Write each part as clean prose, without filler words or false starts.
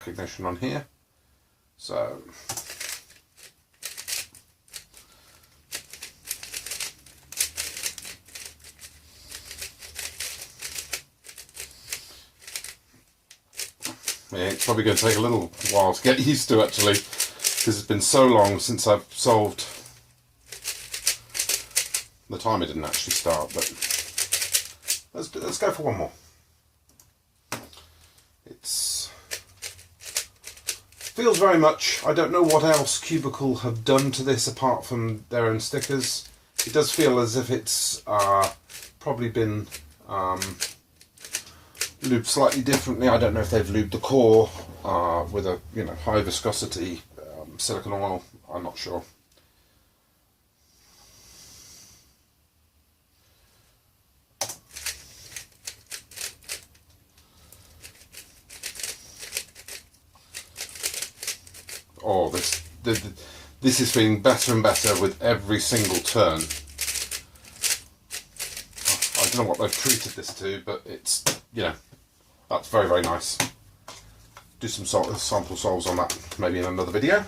recognition on here. So yeah, it's probably going to take a little while to get used to, actually, because it's been so long since I've solved. The timer didn't actually start, but let's go for one more. It's feels very much, I don't know what else Cubicle have done to this apart from their own stickers. It does feel as if it's probably been lubed slightly differently. I don't know if they've lubed the core with a high viscosity silicone oil. I'm not sure. Oh, this is feeling better and better with every single turn. I don't know what they've treated this to, but it's, that's very, very nice. Do some sample solves on that maybe in another video.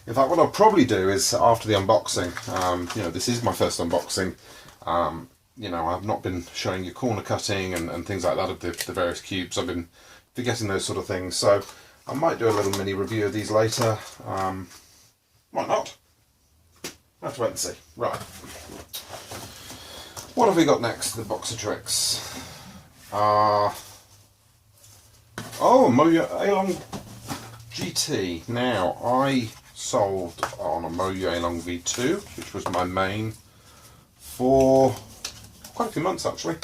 In fact, what I'll probably do is after the unboxing, this is my first unboxing. I've not been showing you corner cutting and things like that of the various cubes. I've been forgetting those sort of things. So I might do a little mini review of these later. Might not. I'll have to wait and see. Right. What have we got next? The box of tricks. Moyu Ailong GT. Now, I solved on a Moyu Ailong V2, which was my main for quite a few months, actually.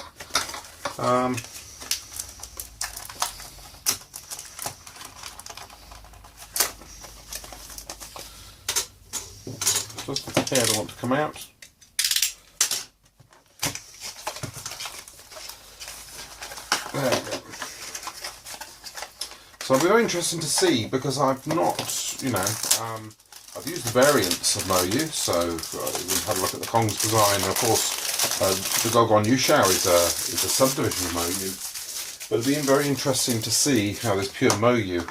Just the hair I want to come out. There we go. So it'll be very interesting to see, because I've not, I've used the variants of Moyu, so we've had a look at the Kong's design, and of course the Gogong Yueshao is a subdivision of Moyu. But it'll be very interesting to see how this pure Moyu,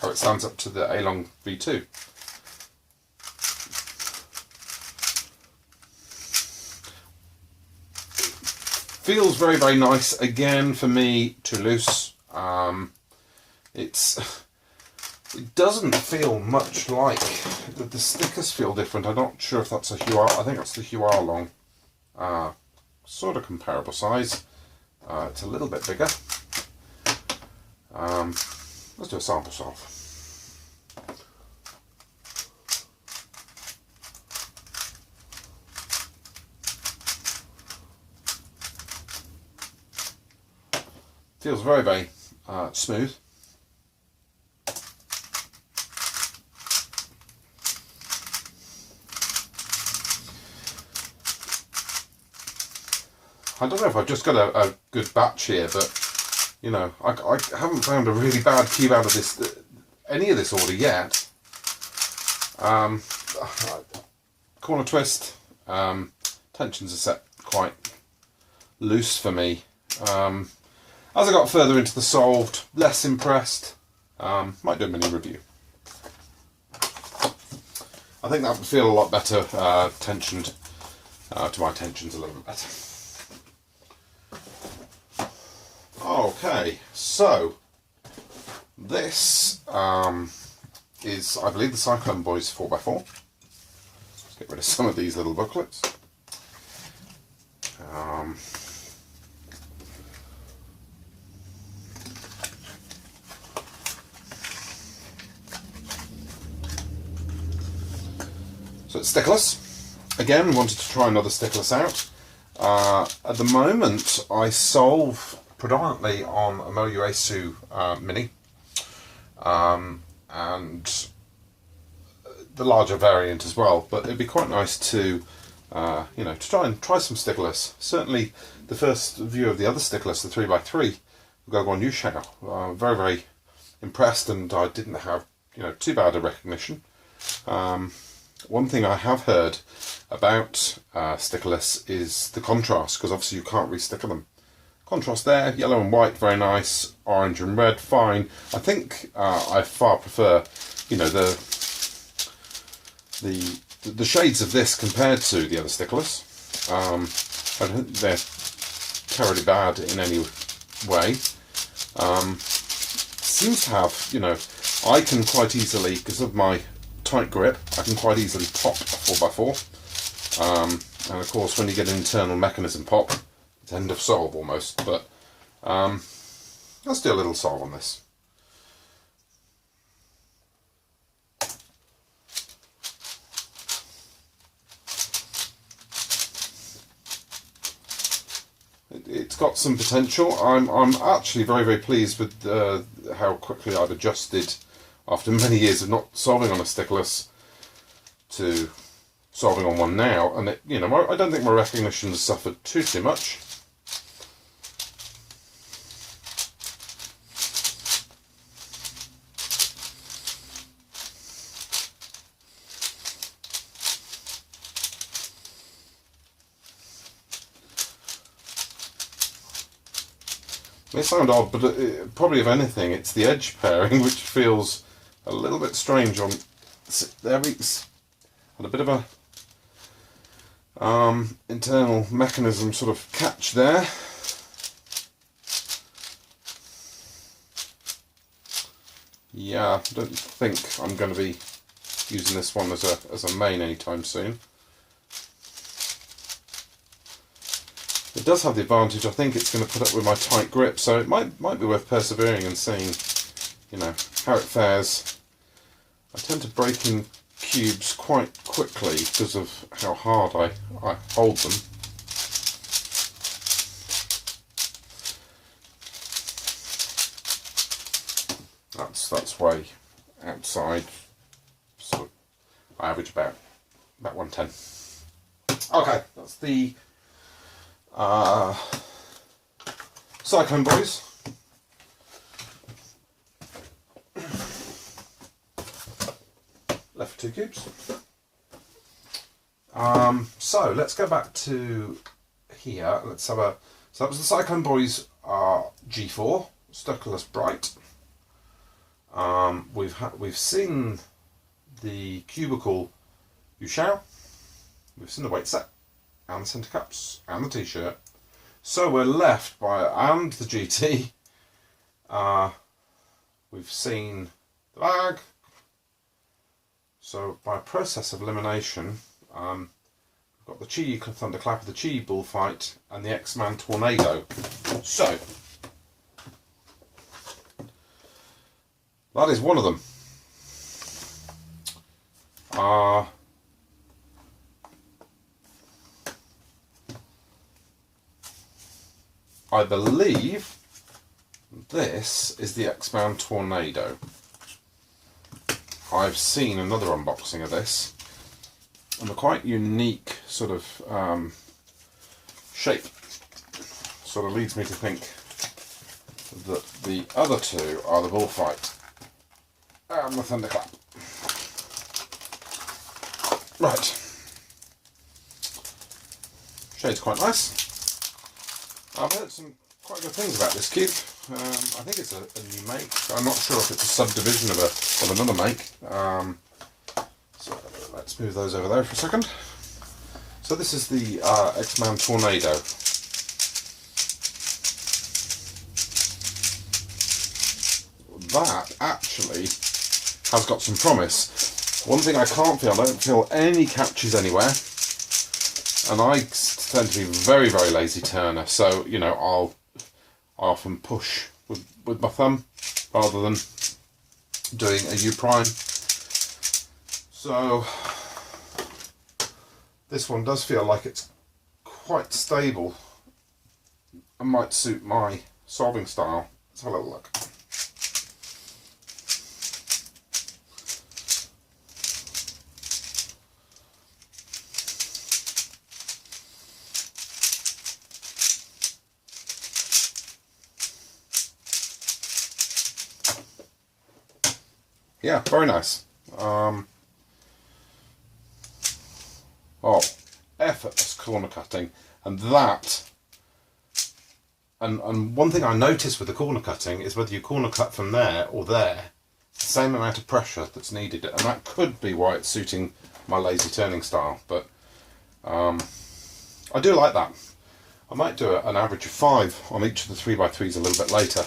how it stands up to the Ailong V2. Feels very, very nice. Again, for me, too loose. It doesn't feel much like the stickers feel different. I'm not sure if that's a Huar. I think that's the Huarlong. Sort of comparable size. It's a little bit bigger. Let's do a sample solve. Feels very, very smooth. I don't know if I've just got a good batch here, but I haven't found a really bad cube out of this, any of this order yet. Corner twist, tensions are set quite loose for me. As I got further into the solved, less impressed. Might do a mini review. I think that would feel a lot better tensioned to my tensions a little bit better. Okay, so this is, I believe, the Cyclone Boys 4x4. Let's get rid of some of these little booklets. So it's stickless. Again, wanted to try another stickless out. At the moment, I solve predominantly on a Moyu Asu Mini, and the larger variant as well. But it'd be quite nice to, to try some stickless. Certainly, the first view of the other stickless, the 3x3, Gogong Yueshao, very, very impressed, and I didn't have too bad a recognition. One thing I have heard about stickless is the contrast, because obviously you can't re-sticker them. contrast there, yellow and white, very nice, orange and red, fine. I think I far prefer, you know, the shades of this compared to the other Stickless. I don't think they're terribly bad in any way. Seems to have, you know, I can quite easily, because of my tight grip, I can quite easily pop a 4x4. And of course, when you get an internal mechanism pop, it's end of solve almost. But let's do a little solve on this. It's got some potential. I'm actually very pleased with how quickly I've adjusted after many years of not solving on a Stickless to solving on one now, and it, you know, I don't think my recognition has suffered too much. It may sound odd, but probably if anything, it's the edge pairing which feels a little bit strange on there. And a bit of a internal mechanism sort of catch there. Yeah, I don't think I'm going to be using this one as a main anytime soon. It does have the advantage, I think it's going to put up with my tight grip, so it might be worth persevering and seeing, you know, how it fares. I tend to break in cubes quite quickly because of how hard I hold them. That's way outside. Sort of, I average about 110. Okay, that's the Cyclone Boys. Left 2 cubes. So let's go back to here. Let's have a. So that was the Cyclone Boys G4 Stickless Bright. We've seen the Cubicle Yushao. We've seen the weight set and the centre caps and the t-shirt. So we're left by and the GT. We've seen the bag. So by process of elimination, we've got the Chi Thunderclap, the Chi Bullfight, and the X-Man Tornado. So that is one of them. I believe this is the X-Man Tornado. I've seen another unboxing of this, and a quite unique sort of shape sort of leads me to think that the other two are the Bullfight and the Thunderclap. Right. Shade's quite nice. I've heard some quite good things about this cube. I think it's a new make. I'm not sure if it's a subdivision of another make. So let's move those over there for a second. So this is the X-Man Tornado. That actually has got some promise. One thing I can't feel, I don't feel any catches anywhere. And I tend to be very lazy turner, so you know I often push with my thumb rather than doing a U-prime. So this one does feel like it's quite stable and might suit my solving style. Let's have a little look. Yeah, very nice. Oh, effortless corner cutting, and that And one thing I noticed with the corner cutting is whether you corner cut from there or there, it's the same amount of pressure that's needed, and that could be why it's suiting my lazy turning style. But I do like that. I might do an average of 5 on each of the 3x3s a little bit later,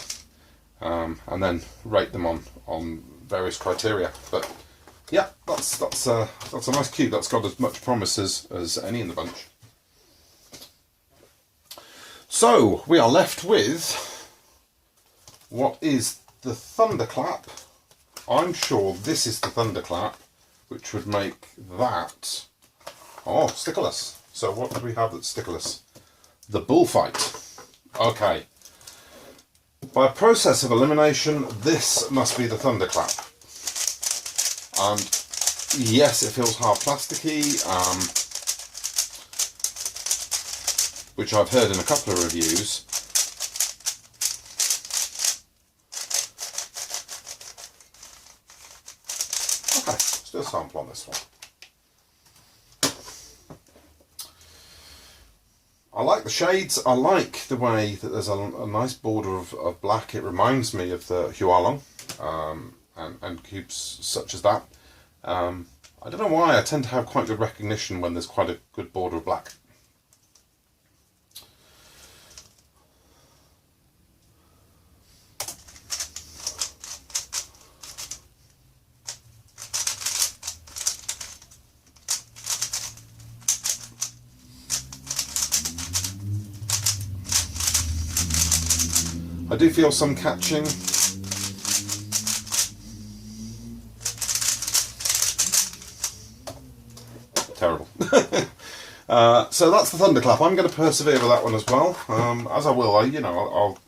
and then rate them on various criteria. But yeah, that's a nice cube. That's got as much promise as any in the bunch. So we are left with what is the Thunderclap. I'm sure this is the Thunderclap, which would make that stickerless. So what do we have that's stickerless? The Bullfight. Okay. By a process of elimination, this must be the Thunderclap. And yes, it feels half plasticky, which I've heard in a couple of reviews. Okay, let's do a sample on this one. I like the shades. I like the way that there's a nice border of black. It reminds me of the Hualong and cubes such as that. I don't know why, I tend to have quite good recognition when there's quite a good border of black. I do feel some catching. Terrible. So that's the Thunderclap. I'm going to persevere with that one as well, as I will. I'll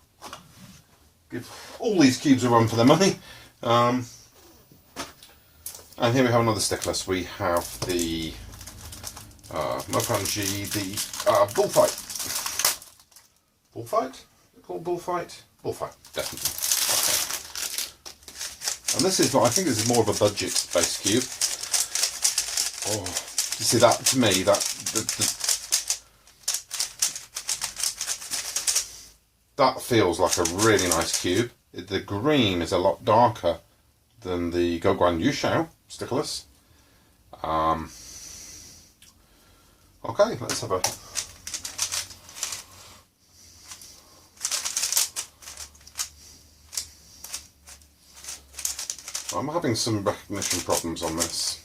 give all these cubes a run for their money. And here we have another stickless. We have the Mopran G, the Bullfight. Bullfight? Is it called Bullfight? Bullfight, definitely. Okay. And this is what I think is more of a budget-based cube. Oh, you see that? To me, that feels like a really nice cube. The green is a lot darker than the Gouguan Yueshao stickerless. Okay, let's have a. I'm having some recognition problems on this.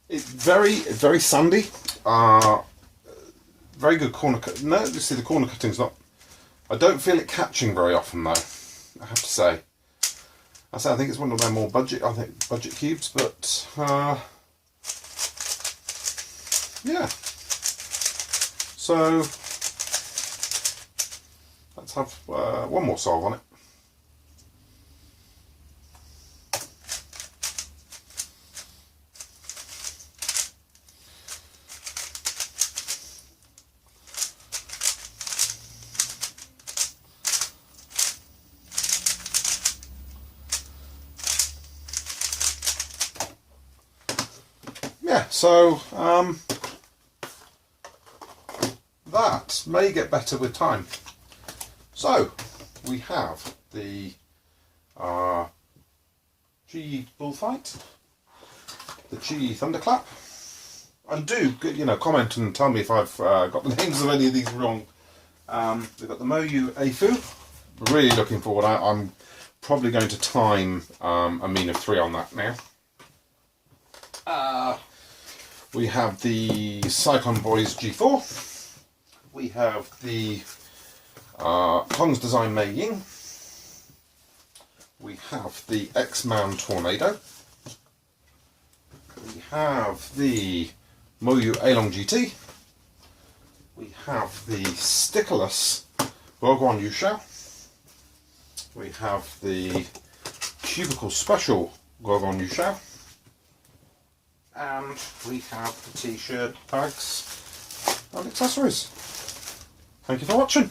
It's very sandy. Very good corner cut. No, you see the corner cutting's not. I don't feel it catching very often though, I have to say. I think it's one of their more budget cubes, but yeah. So let's have one more solve on it. Yeah, so that may get better with time. So we have the GE Bullfight, the GE Thunderclap, and do comment and tell me if I've got the names of any of these wrong. We've got the Moyu Afu. Really looking forward. I'm probably going to time a mean of 3 on that now. We have the Cyclone Boys G4. We have the Kong's Design Mei Ying. We have the X-Man Tornado. We have the Moyu Ailong GT. We have the stickerless Gouguan Yueshao. We have the Cubicle Special Gouguan Yueshao. And we have the t-shirt, bags and accessories. Thank you for watching.